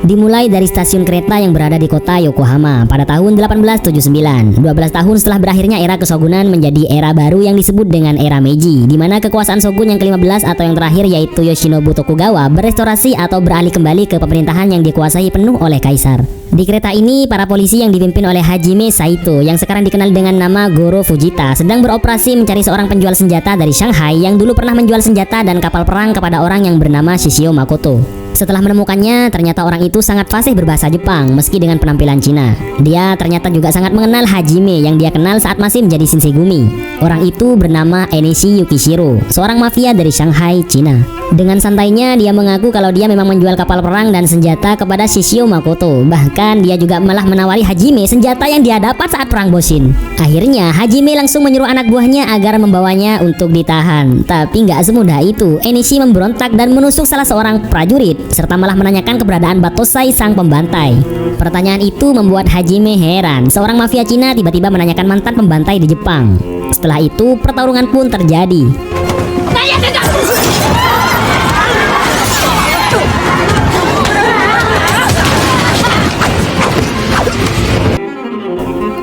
Dimulai dari stasiun kereta yang berada di kota Yokohama pada tahun 1879. 12 tahun setelah berakhirnya era kesogunan menjadi era baru yang disebut dengan era Meiji, di mana kekuasaan shogun yang ke-15 atau yang terakhir yaitu Yoshinobu Tokugawa berestorasi atau beralih kembali ke pemerintahan yang dikuasai penuh oleh kaisar. Di kereta ini, para polisi yang dipimpin oleh Hajime Saito yang sekarang dikenal dengan nama Goro Fujita sedang beroperasi mencari seorang penjual senjata dari Shanghai yang dulu pernah menjual senjata dan kapal perang kepada orang yang bernama Shishio Makoto. Setelah menemukannya, ternyata orang itu sangat fasih berbahasa Jepang meski dengan penampilan Cina. Dia ternyata juga sangat mengenal Hajime yang dia kenal saat masih menjadi Shinseigumi. Orang itu bernama Enishi Yukishiro, seorang mafia dari Shanghai, Cina. Dengan santainya dia mengaku kalau dia memang menjual kapal perang dan senjata kepada Shishio Makoto. Bahkan dia juga malah menawari Hajime senjata yang dia dapat saat perang Boshin. Akhirnya Hajime langsung menyuruh anak buahnya agar membawanya untuk ditahan. Tapi nggak semudah itu. Enishi memberontak dan menusuk salah seorang prajurit serta malah menanyakan keberadaan Batosai sang pembantai. Pertanyaan itu membuat Hajime heran. Seorang mafia Cina tiba-tiba menanyakan mantan pembantai di Jepang. Setelah itu pertarungan pun terjadi.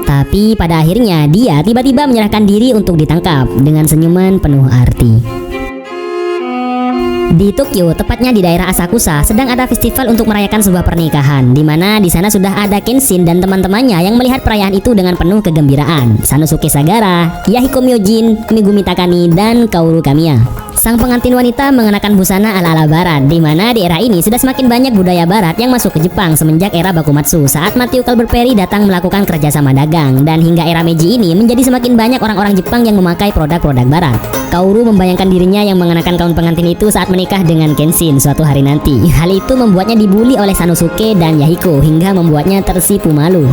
Tapi pada akhirnya dia tiba-tiba menyerahkan diri untuk ditangkap dengan senyuman penuh arti. Di Tokyo, tepatnya di daerah Asakusa, sedang ada festival untuk merayakan sebuah pernikahan, di mana di sana sudah ada Kenshin dan teman-temannya yang melihat perayaan itu dengan penuh kegembiraan. Sanosuke Sagara, Yahiko Myojin, Megumi Takami, dan Kaoru Kamiya. Sang pengantin wanita mengenakan busana ala-ala barat, di mana di era ini sudah semakin banyak budaya barat yang masuk ke Jepang semenjak era Bakumatsu saat Matthew Culber Perry datang melakukan kerjasama dagang, dan hingga era Meiji ini menjadi semakin banyak orang-orang Jepang yang memakai produk-produk barat. Kaoru membayangkan dirinya yang mengenakan gaun pengantin itu saat menikah dengan Kenshin suatu hari nanti. Hal itu membuatnya dibully oleh Sanosuke dan Yahiko hingga membuatnya tersipu malu.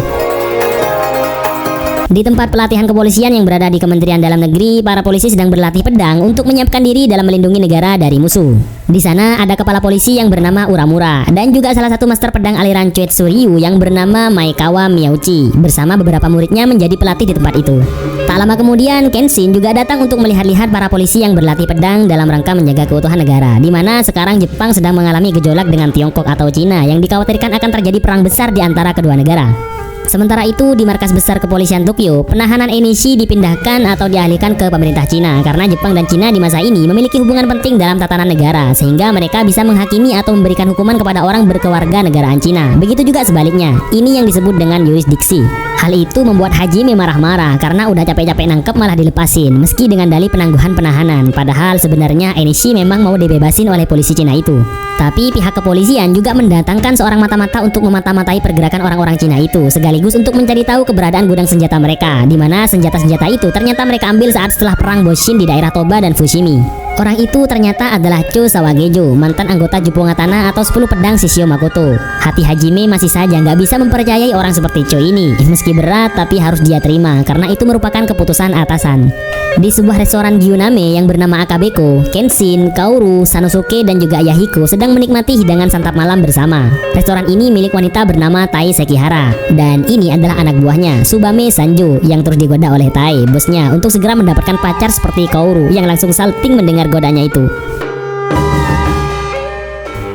Di tempat pelatihan kepolisian yang berada di Kementerian Dalam Negeri, para polisi sedang berlatih pedang untuk menyiapkan diri dalam melindungi negara dari musuh. Di sana ada kepala polisi yang bernama Uramura dan juga salah satu master pedang aliran Chuetsu Ryu yang bernama Maekawa Miyauchi bersama beberapa muridnya menjadi pelatih di tempat itu. Tak lama kemudian, Kenshin juga datang untuk melihat-lihat para polisi yang berlatih pedang dalam rangka menjaga keutuhan negara, di mana sekarang Jepang sedang mengalami gejolak dengan Tiongkok atau Cina yang dikhawatirkan akan terjadi perang besar di antara kedua negara. Sementara itu, di markas besar kepolisian Tokyo, penahanan Enishi dipindahkan atau dialihkan ke pemerintah Cina karena Jepang dan Cina di masa ini memiliki hubungan penting dalam tatanan negara sehingga mereka bisa menghakimi atau memberikan hukuman kepada orang berkewarganegaraan Cina. Begitu juga sebaliknya. Ini yang disebut dengan yurisdiksi. Hal itu membuat Hajime marah-marah karena udah capek-capek nangkep malah dilepasin meski dengan dalih penangguhan penahanan. Padahal sebenarnya Enishi memang mau dibebasin oleh polisi Cina itu. Tapi pihak kepolisian juga mendatangkan seorang mata-mata untuk memata-matai pergerakan orang-orang Cina itu, sekaligus untuk mencari tahu keberadaan gudang senjata mereka, di mana senjata-senjata itu ternyata mereka ambil saat setelah perang Boshin di daerah Toba dan Fushimi. Orang itu ternyata adalah Cho Sawagejo, mantan anggota Juppongatana atau 10 pedang Shishio Makoto. Hati Hajime masih saja nggak bisa mempercayai orang seperti Cho ini. Meski berat, tapi harus dia terima karena itu merupakan keputusan atasan. Di sebuah restoran Gyuname yang bernama Akabeko, Kenshin, Kaoru, Sanosuke, dan juga Yahiko sedang menikmati hidangan santap malam bersama. Restoran ini milik wanita bernama Tai Sekihara, dan ini adalah anak buahnya, Subame Sanjo, yang terus digoda oleh Tai, bosnya, untuk segera mendapatkan pacar seperti Kaoru yang langsung salting mendengar godanya itu.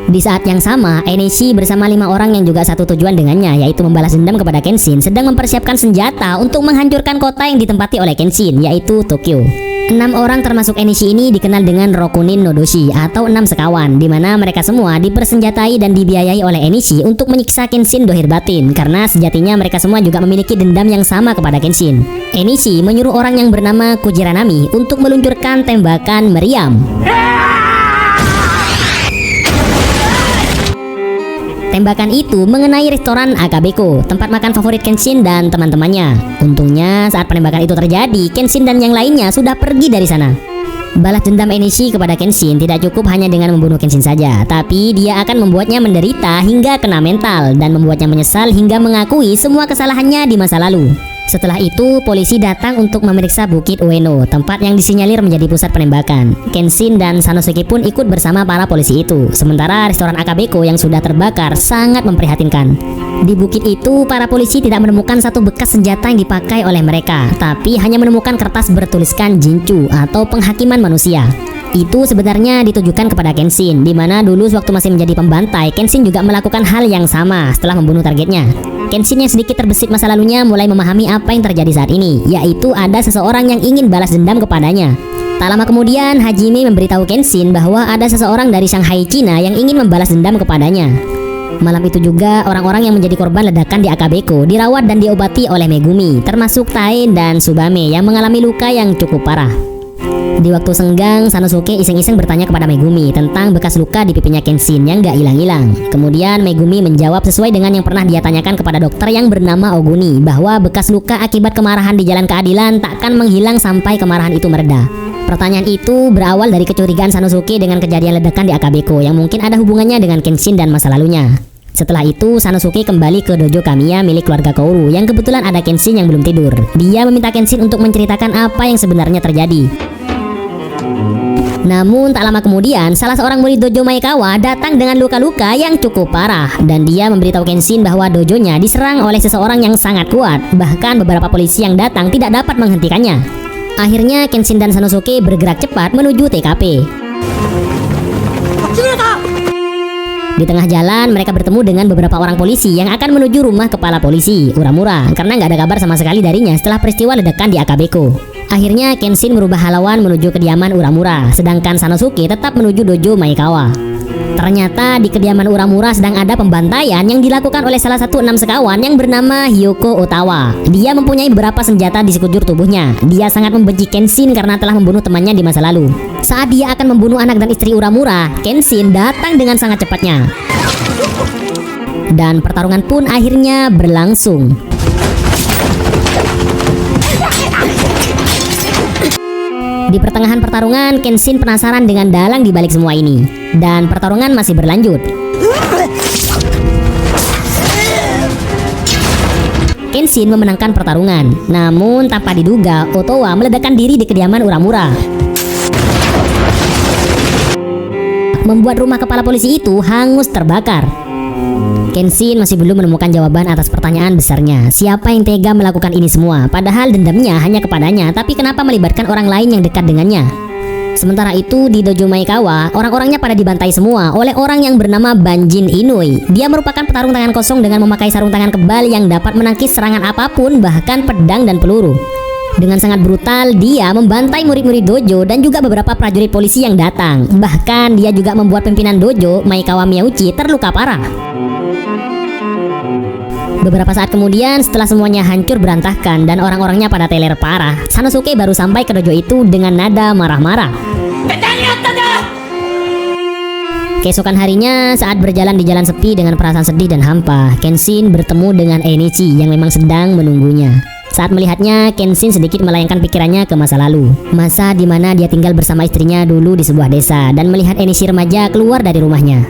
Di saat yang sama, Enishi bersama 5 orang yang juga satu tujuan dengannya, yaitu membalas dendam kepada Kenshin, sedang mempersiapkan senjata untuk menghancurkan kota yang ditempati oleh Kenshin, yaitu Tokyo. 6 orang termasuk Enishi ini dikenal dengan Rokunin no Doshi atau 6 sekawan, di mana mereka semua dipersenjatai dan dibiayai oleh Enishi untuk menyiksa Kenshin dohir batin karena sejatinya mereka semua juga memiliki dendam yang sama kepada Kenshin. Enishi menyuruh orang yang bernama Kujiranami untuk meluncurkan tembakan meriam. Tembakan itu mengenai restoran Akabeko, tempat makan favorit Kenshin dan teman-temannya. Untungnya saat penembakan itu terjadi, Kenshin dan yang lainnya sudah pergi dari sana. Balas dendam Enishi kepada Kenshin tidak cukup hanya dengan membunuh Kenshin saja, tapi dia akan membuatnya menderita hingga kena mental dan membuatnya menyesal hingga mengakui semua kesalahannya di masa lalu. Setelah itu, polisi datang untuk memeriksa Bukit Ueno, tempat yang disinyalir menjadi pusat penembakan. Kenshin dan Sanosuke pun ikut bersama para polisi itu. Sementara restoran Akabeko yang sudah terbakar sangat memprihatinkan. Di bukit itu, para polisi tidak menemukan satu bekas senjata yang dipakai oleh mereka, tapi hanya menemukan kertas bertuliskan Jinchu atau penghakiman manusia. Itu sebenarnya ditujukan kepada Kenshin, di mana dulu sewaktu masih menjadi pembantai, Kenshin juga melakukan hal yang sama setelah membunuh targetnya. Kenshin yang sedikit terbesit masa lalunya mulai memahami apa yang terjadi saat ini, yaitu ada seseorang yang ingin balas dendam kepadanya. Tak lama kemudian, Hajime memberitahu Kenshin bahwa ada seseorang dari Shanghai, Cina yang ingin membalas dendam kepadanya. Malam itu juga, orang-orang yang menjadi korban ledakan di Akabeko dirawat dan diobati oleh Megumi, termasuk Tae dan Tsubame yang mengalami luka yang cukup parah. Di waktu senggang, Sanosuke iseng-iseng bertanya kepada Megumi tentang bekas luka di pipinya Kenshin yang gak hilang-hilang. Kemudian Megumi menjawab sesuai dengan yang pernah dia tanyakan kepada dokter yang bernama Oguni, bahwa bekas luka akibat kemarahan di jalan keadilan takkan menghilang sampai kemarahan itu mereda. Pertanyaan itu berawal dari kecurigaan Sanosuke dengan kejadian ledakan di Akabeko yang mungkin ada hubungannya dengan Kenshin dan masa lalunya. Setelah itu, Sanosuke kembali ke dojo Kamiya milik keluarga Kaoru yang kebetulan ada Kenshin yang belum tidur. Dia meminta Kenshin untuk menceritakan apa yang sebenarnya terjadi. Namun tak lama kemudian, salah seorang murid dojo Maekawa datang dengan luka-luka yang cukup parah, dan dia memberitahu Kenshin bahwa dojonya diserang oleh seseorang yang sangat kuat. Bahkan beberapa polisi yang datang tidak dapat menghentikannya. Akhirnya Kenshin dan Sanosuke bergerak cepat menuju TKP. Di tengah jalan, mereka bertemu dengan beberapa orang polisi yang akan menuju rumah kepala polisi, Uramura, karena nggak ada kabar sama sekali darinya setelah peristiwa ledakan di Akabeko. Akhirnya Kenshin merubah haluan menuju kediaman Uramura, sedangkan Sanosuke tetap menuju dojo Maekawa. Ternyata di kediaman Uramura sedang ada pembantaian yang dilakukan oleh salah satu 6 sekawan yang bernama Hyoko Otawa. Dia mempunyai beberapa senjata di sekujur tubuhnya. Dia sangat membenci Kenshin karena telah membunuh temannya di masa lalu. Saat dia akan membunuh anak dan istri Uramura, Kenshin datang dengan sangat cepatnya. Dan pertarungan pun akhirnya berlangsung. Di pertengahan pertarungan, Kenshin penasaran dengan dalang di balik semua ini. Dan pertarungan masih berlanjut. Kenshin memenangkan pertarungan. Namun tanpa diduga, Otowa meledakkan diri di kediaman Uramura, membuat rumah kepala polisi itu hangus terbakar. Kenshin masih belum menemukan jawaban atas pertanyaan besarnya. Siapa yang tega melakukan ini semua? Padahal dendamnya hanya kepadanya, tapi kenapa melibatkan orang lain yang dekat dengannya? Sementara itu di dojo Maekawa, orang-orangnya pada dibantai semua oleh orang yang bernama Banjin Inoue. Dia merupakan petarung tangan kosong dengan memakai sarung tangan kebal yang dapat menangkis serangan apapun, bahkan pedang dan peluru. Dengan sangat brutal, dia membantai murid-murid dojo dan juga beberapa prajurit polisi yang datang. Bahkan dia juga membuat pimpinan dojo, Maekawa Miyauchi, terluka parah. Beberapa saat kemudian, setelah semuanya hancur berantakan dan orang-orangnya pada teler parah, Sanosuke baru sampai ke dojo itu dengan nada marah-marah. Keesokan harinya, saat berjalan di jalan sepi dengan perasaan sedih dan hampa, Kenshin bertemu dengan Enichi yang memang sedang menunggunya. Saat melihatnya, Kenshin sedikit melayangkan pikirannya ke masa lalu. Masa di mana dia tinggal bersama istrinya dulu di sebuah desa dan melihat Enichi remaja keluar dari rumahnya.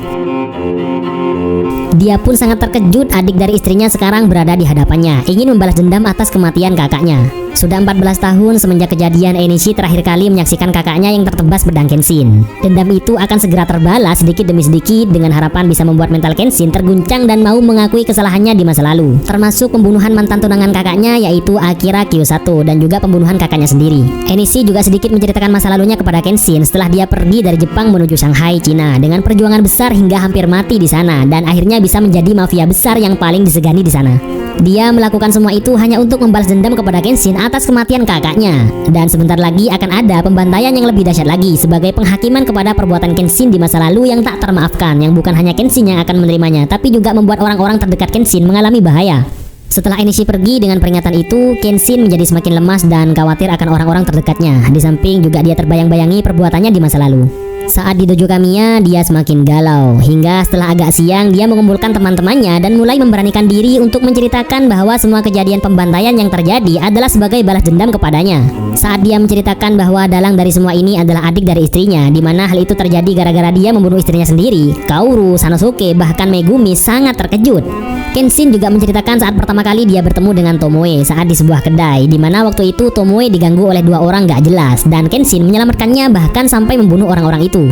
Dia pun sangat terkejut adik dari istrinya sekarang berada di hadapannya, ingin membalas dendam atas kematian kakaknya. Sudah 14 tahun semenjak kejadian Enichi terakhir kali menyaksikan kakaknya yang tertebas pedang Kenshin. Dendam itu akan segera terbalas sedikit demi sedikit dengan harapan bisa membuat mental Kenshin terguncang dan mau mengakui kesalahannya di masa lalu, termasuk pembunuhan mantan tunangan kakaknya yaitu Akira Kyosato dan juga pembunuhan kakaknya sendiri. Enichi juga sedikit menceritakan masa lalunya kepada Kenshin setelah dia pergi dari Jepang menuju Shanghai, Cina dengan perjuangan besar hingga hampir mati di sana dan akhirnya bisa menjadi mafia besar yang paling disegani di sana. Dia melakukan semua itu hanya untuk membalas dendam kepada Kenshin atas kematian kakaknya. Dan sebentar lagi akan ada pembantaian yang lebih dahsyat lagi sebagai penghakiman kepada perbuatan Kenshin di masa lalu yang tak termaafkan, yang bukan hanya Kenshin yang akan menerimanya, tapi juga membuat orang-orang terdekat Kenshin mengalami bahaya. Setelah Enichi pergi dengan peringatan itu, Kenshin menjadi semakin lemas dan khawatir akan orang-orang terdekatnya. Di samping juga dia terbayang-bayangi perbuatannya di masa lalu. Saat di dojo Kamiya, dia semakin galau. Hingga setelah agak siang, dia mengumpulkan teman-temannya dan mulai memberanikan diri untuk menceritakan bahwa semua kejadian pembantaian yang terjadi adalah sebagai balas dendam kepadanya. Saat dia menceritakan bahwa dalang dari semua ini adalah adik dari istrinya, di mana hal itu terjadi gara-gara dia membunuh istrinya sendiri, Kaoru, Sanosuke, bahkan Megumi sangat terkejut. Kenshin juga menceritakan saat pertama kali dia bertemu dengan Tomoe saat di sebuah kedai, di mana waktu itu Tomoe diganggu oleh dua orang gak jelas dan Kenshin menyelamatkannya bahkan sampai membunuh orang-orang itu.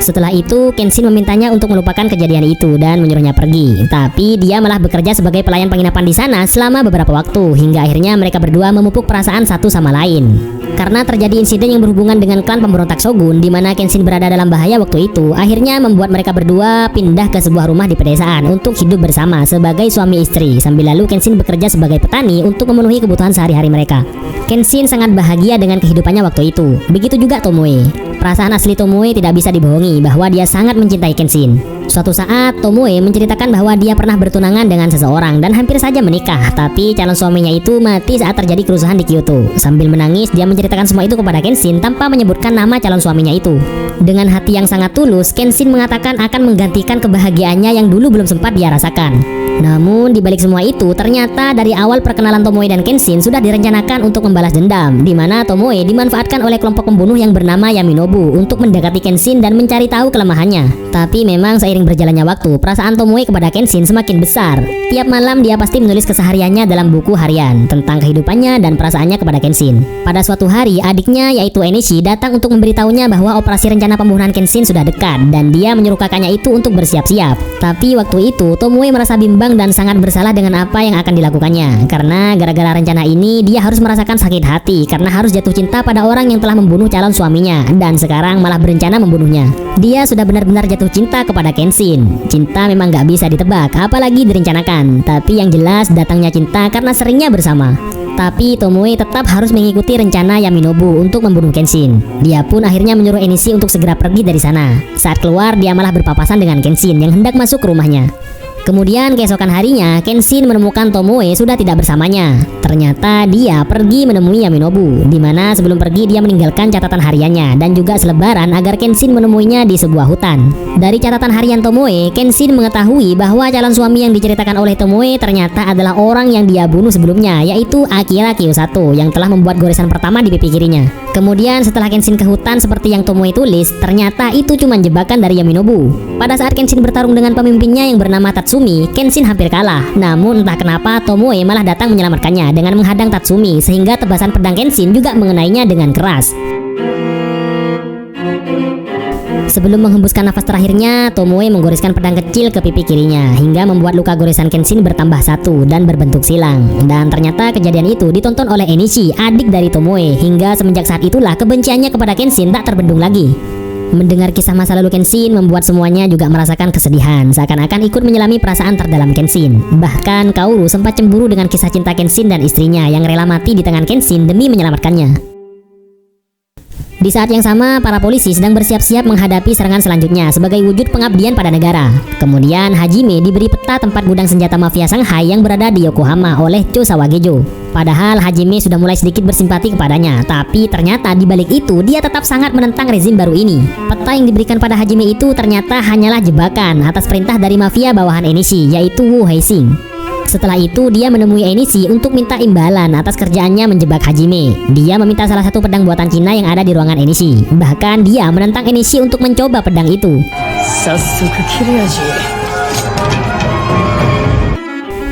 Setelah itu, Kenshin memintanya untuk melupakan kejadian itu dan menyuruhnya pergi. Tapi dia malah bekerja sebagai pelayan penginapan di sana selama beberapa waktu, hingga akhirnya mereka berdua memupuk perasaan satu sama lain. Karena terjadi insiden yang berhubungan dengan klan pemberontak Shogun di mana Kenshin berada dalam bahaya waktu itu, akhirnya membuat mereka berdua pindah ke sebuah rumah di pedesaan untuk hidup bersama sebagai suami istri. Sambil lalu Kenshin bekerja sebagai petani untuk memenuhi kebutuhan sehari-hari mereka. Kenshin sangat bahagia dengan kehidupannya waktu itu. Begitu juga Tomoe. Perasaan asli Tomoe tidak bisa dibohongi bahwa dia sangat mencintai Kenshin. Suatu saat, Tomoe menceritakan bahwa dia pernah bertunangan dengan seseorang dan hampir saja menikah, tapi calon suaminya itu mati saat terjadi kerusuhan di Kyoto. Sambil menangis, dia menceritakan semua itu kepada Kenshin tanpa menyebutkan nama calon suaminya itu. Dengan hati yang sangat tulus, Kenshin mengatakan akan menggantikan kebahagiaannya yang dulu belum sempat dia rasakan. Namun di balik semua itu, ternyata dari awal perkenalan Tomoe dan Kenshin sudah direncanakan untuk membalas dendam, di mana Tomoe dimanfaatkan oleh kelompok pembunuh yang bernama Yaminobu untuk mendekati Kenshin dan mencari tahu kelemahannya. Tapi memang seiring berjalannya waktu, perasaan Tomoe kepada Kenshin semakin besar. Tiap malam dia pasti menulis kesehariannya dalam buku harian tentang kehidupannya dan perasaannya kepada Kenshin. Pada suatu hari, adiknya yaitu Enishi datang untuk memberitahunya bahwa operasi rencana pembunuhan Kenshin sudah dekat dan dia menyuruh kakaknya itu untuk bersiap-siap. Tapi waktu itu Tomoe merasa bimbang dan sangat bersalah dengan apa yang akan dilakukannya, karena gara-gara rencana ini dia harus merasakan sakit hati karena harus jatuh cinta pada orang yang telah membunuh calon suaminya dan sekarang malah berencana membunuhnya. Dia sudah benar-benar jatuh cinta kepada Kenshin. Cinta memang gak bisa ditebak, apalagi direncanakan. Tapi yang jelas datangnya cinta karena seringnya bersama. Tapi Tomoe tetap harus mengikuti rencana Yaminobu untuk membunuh Kenshin. Dia pun akhirnya menyuruh Enishi untuk segera pergi dari sana. Saat keluar, dia malah berpapasan dengan Kenshin yang hendak masuk ke rumahnya. Kemudian keesokan harinya, Kenshin menemukan Tomoe sudah tidak bersamanya. Ternyata dia pergi menemui Yaminobu, di mana sebelum pergi dia meninggalkan catatan hariannya dan juga selebaran agar Kenshin menemuinya di sebuah hutan. Dari catatan harian Tomoe, Kenshin mengetahui bahwa calon suami yang diceritakan oleh Tomoe ternyata adalah orang yang dia bunuh sebelumnya, yaitu Akira Kiyosato yang telah membuat goresan pertama di pipi kirinya. Kemudian setelah Kenshin ke hutan seperti yang Tomoe tulis, ternyata itu cuma jebakan dari Yaminobu. Pada saat Kenshin bertarung dengan pemimpinnya yang bernama Tatsumi, Kenshin hampir kalah. Namun entah kenapa Tomoe malah datang menyelamatkannya dengan menghadang Tatsumi sehingga tebasan pedang Kenshin juga mengenainya dengan keras. Sebelum menghembuskan nafas terakhirnya, Tomoe menggoreskan pedang kecil ke pipi kirinya hingga membuat luka goresan Kenshin bertambah satu dan berbentuk silang. Dan ternyata kejadian itu ditonton oleh Enishi, adik dari Tomoe, hingga semenjak saat itulah kebenciannya kepada Kenshin tak terbendung lagi. Mendengar kisah masa lalu Kenshin membuat semuanya juga merasakan kesedihan, seakan-akan ikut menyelami perasaan terdalam Kenshin. Bahkan Kaoru sempat cemburu dengan kisah cinta Kenshin dan istrinya yang rela mati di tangan Kenshin demi menyelamatkannya. Di saat yang sama, para polisi sedang bersiap-siap menghadapi serangan selanjutnya sebagai wujud pengabdian pada negara. Kemudian Hajime diberi peta tempat gudang senjata mafia Shanghai yang berada di Yokohama oleh Cho Sawagejo. Padahal Hajime sudah mulai sedikit bersimpati kepadanya, tapi ternyata di balik itu dia tetap sangat menentang rezim baru ini. Peta yang diberikan pada Hajime itu ternyata hanyalah jebakan atas perintah dari mafia bawahan Enishi, yaitu Wu Haixing. Setelah itu dia menemui Enishi untuk minta imbalan atas kerjaannya menjebak Hajime. Dia meminta salah satu pedang buatan Cina yang ada di ruangan Enishi. Bahkan dia menentang Enishi untuk mencoba pedang itu.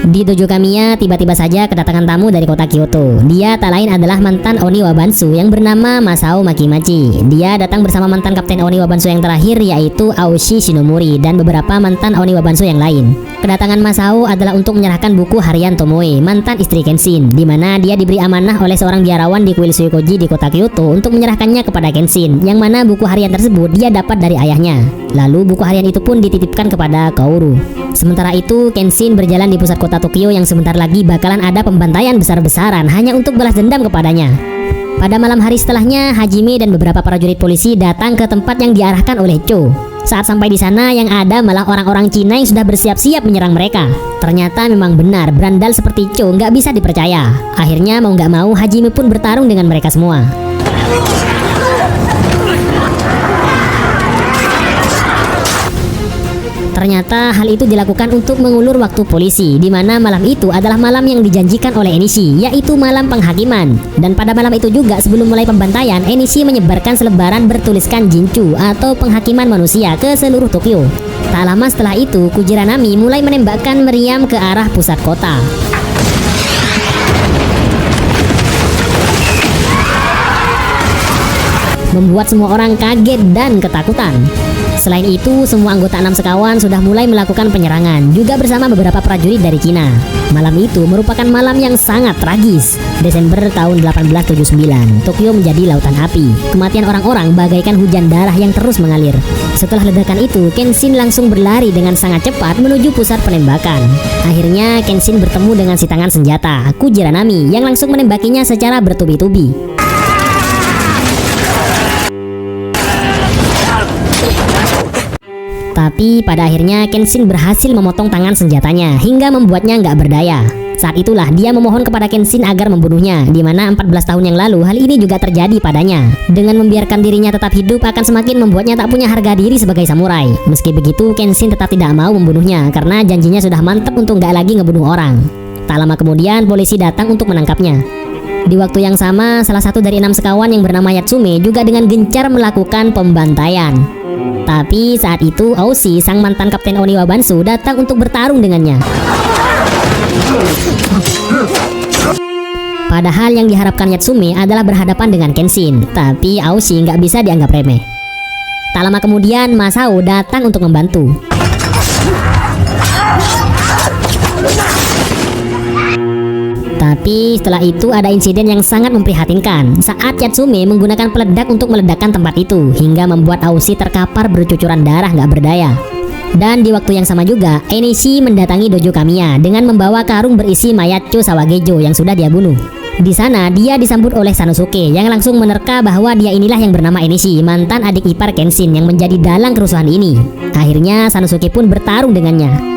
Di Dojo Kamiya, tiba-tiba saja kedatangan tamu dari kota Kyoto. Dia tak lain adalah mantan Oni Wabansu yang bernama Masao Makimachi. Dia datang bersama mantan kapten Oni Wabansu yang terakhir yaitu Aoshi Shinomori dan beberapa mantan Oni Wabansu yang lain. Kedatangan Masao adalah untuk menyerahkan buku harian Tomoe, mantan istri Kenshin, di mana dia diberi amanah oleh seorang biarawan di kuil Suikoji di kota Kyoto untuk menyerahkannya kepada Kenshin, yang mana buku harian tersebut dia dapat dari ayahnya. Lalu buku harian itu pun dititipkan kepada Kaoru. Sementara itu, Kenshin berjalan di pusat kota Tokyo yang sebentar lagi bakalan ada pembantaian besar-besaran hanya untuk balas dendam kepadanya. Pada malam hari setelahnya, Hajime dan beberapa prajurit polisi datang ke tempat yang diarahkan oleh Cho. Saat sampai di sana, yang ada malah orang-orang Cina yang sudah bersiap-siap menyerang mereka. Ternyata memang benar, berandal seperti Cho nggak bisa dipercaya. Akhirnya mau nggak mau, Hajime pun bertarung dengan mereka semua. Ternyata hal itu dilakukan untuk mengulur waktu polisi, di mana malam itu adalah malam yang dijanjikan oleh Enishi, yaitu malam penghakiman. Dan pada malam itu juga sebelum mulai pembantaian, Enishi menyebarkan selebaran bertuliskan Jinchu atau penghakiman manusia ke seluruh Tokyo. Tak lama setelah itu, Kujiranami mulai menembakkan meriam ke arah pusat kota. Membuat semua orang kaget dan ketakutan. Selain itu, semua anggota 6 sekawan sudah mulai melakukan penyerangan, juga bersama beberapa prajurit dari Cina. Malam itu merupakan malam yang sangat tragis. Desember tahun 1879, Tokyo menjadi lautan api. Kematian orang-orang bagaikan hujan darah yang terus mengalir. Setelah ledakan itu, Kenshin langsung berlari dengan sangat cepat menuju pusat penembakan. Akhirnya, Kenshin bertemu dengan si tangan senjata, Kujiranami, yang langsung menembakinya secara bertubi-tubi. Tapi pada akhirnya Kenshin berhasil memotong tangan senjatanya hingga membuatnya nggak berdaya. Saat itulah dia memohon kepada Kenshin agar membunuhnya, di mana 14 tahun yang lalu hal ini juga terjadi padanya. Dengan membiarkan dirinya tetap hidup akan semakin membuatnya tak punya harga diri sebagai samurai. Meski begitu, Kenshin tetap tidak mau membunuhnya karena janjinya sudah mantap untuk nggak lagi ngebunuh orang. Tak lama kemudian polisi datang untuk menangkapnya. Di waktu yang sama, salah satu dari 6 sekawan yang bernama Yatsume juga dengan gencar melakukan pembantaian. Tapi saat itu Aoshi, sang mantan kapten Oniwa Bansu, datang untuk bertarung dengannya. Padahal yang diharapkan Yatsume adalah berhadapan dengan Kenshin, tapi Aoshi nggak bisa dianggap remeh. Tak lama kemudian Masao datang untuk membantu. Tapi setelah itu ada insiden yang sangat memprihatinkan saat Yatsume menggunakan peledak untuk meledakkan tempat itu hingga membuat Aoshi terkapar bercucuran darah nggak berdaya. Dan di waktu yang sama juga, Enishi mendatangi dojo Kamiya dengan membawa karung berisi mayat Cho Sawagejo yang sudah dia bunuh. Di sana dia disambut oleh Sanosuke yang langsung menerka bahwa dia inilah yang bernama Enishi, mantan adik ipar Kenshin yang menjadi dalang kerusuhan ini. Akhirnya Sanosuke pun bertarung dengannya.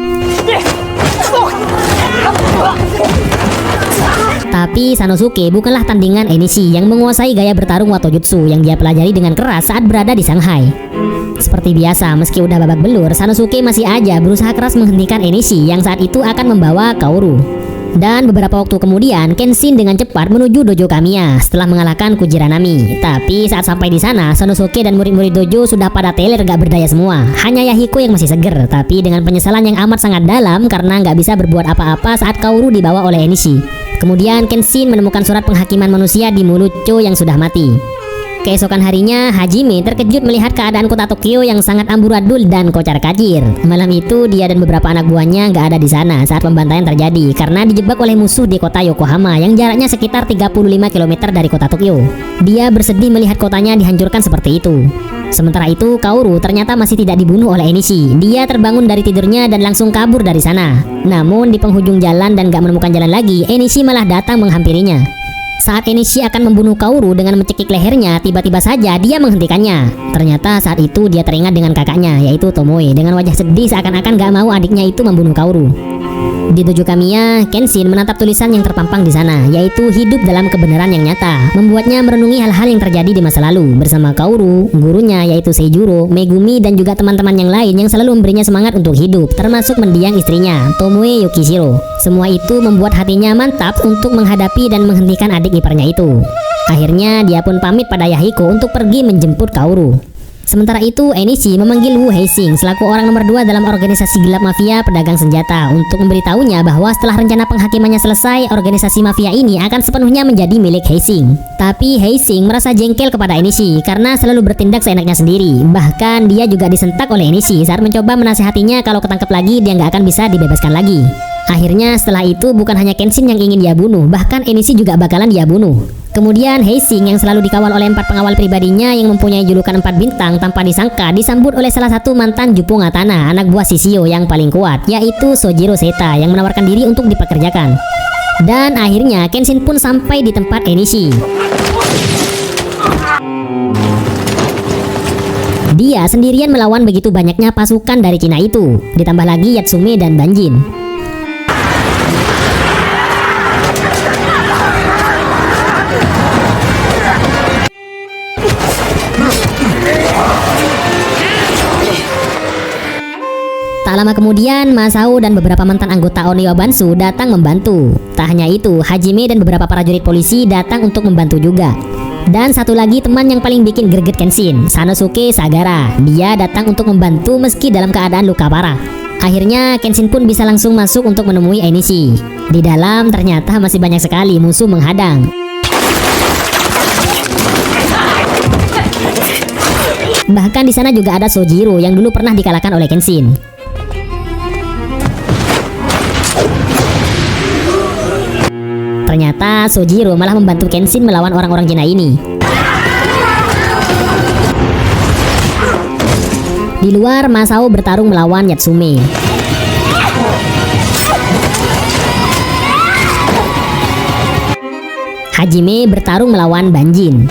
Tapi Sanosuke bukanlah tandingan Enishi yang menguasai gaya bertarung Watojutsu yang dia pelajari dengan keras saat berada di Shanghai. Seperti biasa, meski udah babak belur, Sanosuke masih aja berusaha keras menghentikan Enishi yang saat itu akan membawa Kaoru. Dan beberapa waktu kemudian, Kenshin dengan cepat menuju dojo Kamiya setelah mengalahkan Kujiranami. Tapi saat sampai di sana, Sanosuke dan murid-murid dojo sudah pada teler gak berdaya semua. Hanya Yahiko yang masih seger, tapi dengan penyesalan yang amat sangat dalam karena nggak bisa berbuat apa-apa saat Kaoru dibawa oleh Enishi. Kemudian Kenshin menemukan surat penghakiman manusia di mulut Cho yang sudah mati. Keesokan harinya, Hajime terkejut melihat keadaan kota Tokyo yang sangat amburadul dan kocar-kacir. Malam itu, dia dan beberapa anak buahnya nggak ada di sana saat pembantaian terjadi karena dijebak oleh musuh di kota Yokohama yang jaraknya sekitar 35 km dari kota Tokyo. Dia bersedih melihat kotanya dihancurkan seperti itu. Sementara itu, Kaoru ternyata masih tidak dibunuh oleh Enishi. Dia terbangun dari tidurnya dan langsung kabur dari sana. Namun di penghujung jalan dan gak menemukan jalan lagi, Enishi malah datang menghampirinya. Saat Enishi akan membunuh Kaoru dengan mencekik lehernya, tiba-tiba saja dia menghentikannya. Ternyata saat itu dia teringat dengan kakaknya, yaitu Tomoe, dengan wajah sedih seakan-akan gak mau adiknya itu membunuh Kaoru. Di dojo Kamiya, Kenshin menatap tulisan yang terpampang di sana, yaitu hidup dalam kebenaran yang nyata, membuatnya merenungi hal-hal yang terjadi di masa lalu bersama Kaoru, gurunya yaitu Seijuro, Megumi, dan juga teman-teman yang lain yang selalu memberinya semangat untuk hidup, termasuk mendiang istrinya, Tomoe Yukishiro. Semua itu membuat hatinya mantap untuk menghadapi dan menghentikan adik iparnya itu. Akhirnya dia pun pamit pada Yahiko untuk pergi menjemput Kaoru. Sementara itu, Enishi memanggil Wu Heising selaku orang nomor 2 dalam organisasi gelap mafia pedagang senjata untuk memberitahunya bahwa setelah rencana penghakimannya selesai, organisasi mafia ini akan sepenuhnya menjadi milik Heising. Tapi Heising merasa jengkel kepada Enishi karena selalu bertindak seenaknya sendiri. Bahkan dia juga disentak oleh Enishi saat mencoba menasihatinya kalau ketangkep lagi dia nggak akan bisa dibebaskan lagi. Akhirnya setelah itu bukan hanya Kenshin yang ingin dia bunuh, bahkan Enishi juga bakalan dia bunuh. Kemudian Heising yang selalu dikawal oleh 4 pengawal pribadinya yang mempunyai julukan 4 bintang tanpa disangka disambut oleh salah satu mantan Juppo Ngatana, anak buah Shishio yang paling kuat, yaitu Sojiro Seta yang menawarkan diri untuk dipekerjakan. Dan akhirnya Kenshin pun sampai di tempat Enishi. Dia sendirian melawan begitu banyaknya pasukan dari Cina itu, ditambah lagi Yatsume dan Banjin. Tak lama kemudian, Masao dan beberapa mantan anggota Oniwa Bansu datang membantu. Tak hanya itu, Hajime dan beberapa prajurit polisi datang untuk membantu juga. Dan satu lagi teman yang paling bikin greget Kenshin, Sanosuke Sagara. Dia datang untuk membantu meski dalam keadaan luka parah. Akhirnya Kenshin pun bisa langsung masuk untuk menemui Enishi. Di dalam ternyata masih banyak sekali musuh menghadang. Bahkan di sana juga ada Sojiro yang dulu pernah dikalahkan oleh Kenshin. Ternyata Sojiro malah membantu Kenshin melawan orang-orang Genin ini. Di luar, Masao bertarung melawan Yatsume. Hajime bertarung melawan Banjin.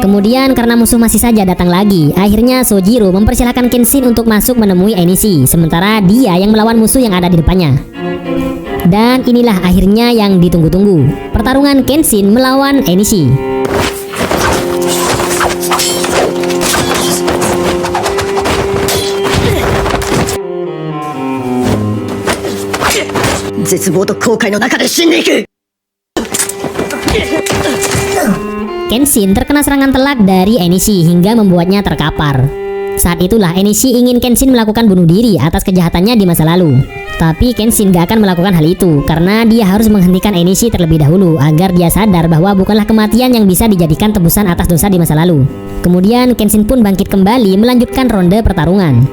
Kemudian karena musuh masih saja datang lagi, akhirnya Sojiro mempersilahkan Kenshin untuk masuk menemui Enishi, sementara dia yang melawan musuh yang ada di depannya. Dan inilah akhirnya yang ditunggu-tunggu, pertarungan Kenshin melawan Enishi. Kenshin terkena serangan telak dari Enishi hingga membuatnya terkapar. Saat itulah Enishi ingin Kenshin melakukan bunuh diri atas kejahatannya di masa lalu. Tapi Kenshin gak akan melakukan hal itu karena dia harus menghentikan Enishi terlebih dahulu agar dia sadar bahwa bukanlah kematian yang bisa dijadikan tebusan atas dosa di masa lalu. Kemudian Kenshin pun bangkit kembali melanjutkan ronde pertarungan.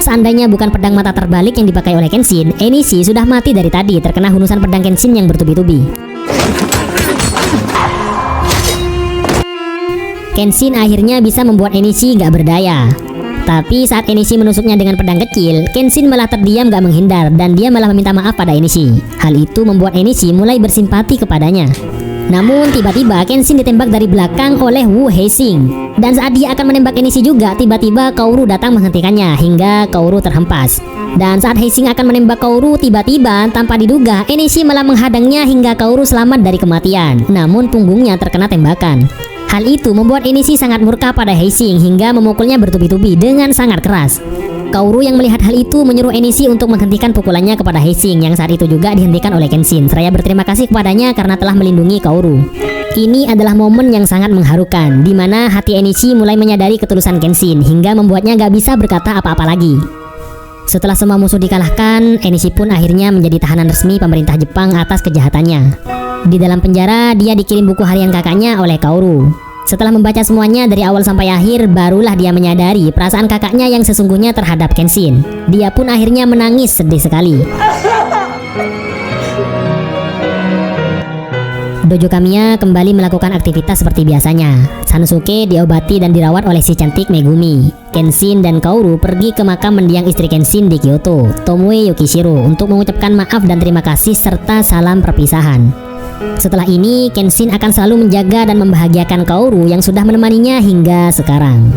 Seandainya bukan pedang mata terbalik yang dipakai oleh Kenshin, Enishi sudah mati dari tadi terkena hunusan pedang Kenshin yang bertubi-tubi. Kenshin akhirnya bisa membuat Enishi gak berdaya. Tapi saat Enishi menusuknya dengan pedang kecil, Kenshin malah terdiam gak menghindar dan dia malah meminta maaf pada Enishi. Hal itu membuat Enishi mulai bersimpati kepadanya. Namun tiba-tiba Kenshin ditembak dari belakang oleh Wu Heising. Dan saat dia akan menembak Enishi juga, tiba-tiba Kaoru datang menghentikannya hingga Kaoru terhempas. Dan saat Heising akan menembak Kaoru, tiba-tiba tanpa diduga Enishi malah menghadangnya hingga Kaoru selamat dari kematian. Namun punggungnya terkena tembakan. Hal itu membuat Enishi sangat murka pada Heising hingga memukulnya bertubi-tubi dengan sangat keras. Kaoru yang melihat hal itu menyuruh Enishi untuk menghentikan pukulannya kepada Heising yang saat itu juga dihentikan oleh Kenshin. Seraya berterima kasih kepadanya karena telah melindungi Kaoru. Ini adalah momen yang sangat mengharukan, di mana hati Enishi mulai menyadari ketulusan Kenshin hingga membuatnya gak bisa berkata apa-apa lagi. Setelah semua musuh dikalahkan, Enishi pun akhirnya menjadi tahanan resmi pemerintah Jepang atas kejahatannya. Di dalam penjara, dia dikirim buku harian kakaknya oleh Kaoru. Setelah membaca semuanya dari awal sampai akhir, barulah dia menyadari perasaan kakaknya yang sesungguhnya terhadap Kenshin. Dia pun akhirnya menangis sedih sekali. Dojo Kamiya kembali melakukan aktivitas seperti biasanya. Sanosuke diobati dan dirawat oleh si cantik Megumi. Kenshin dan Kaoru pergi ke makam mendiang istri Kenshin di Kyoto, Tomoe Yukishiro, untuk mengucapkan maaf dan terima kasih serta salam perpisahan. Setelah ini, Kenshin akan selalu menjaga dan membahagiakan Kaoru yang sudah menemaninya hingga sekarang.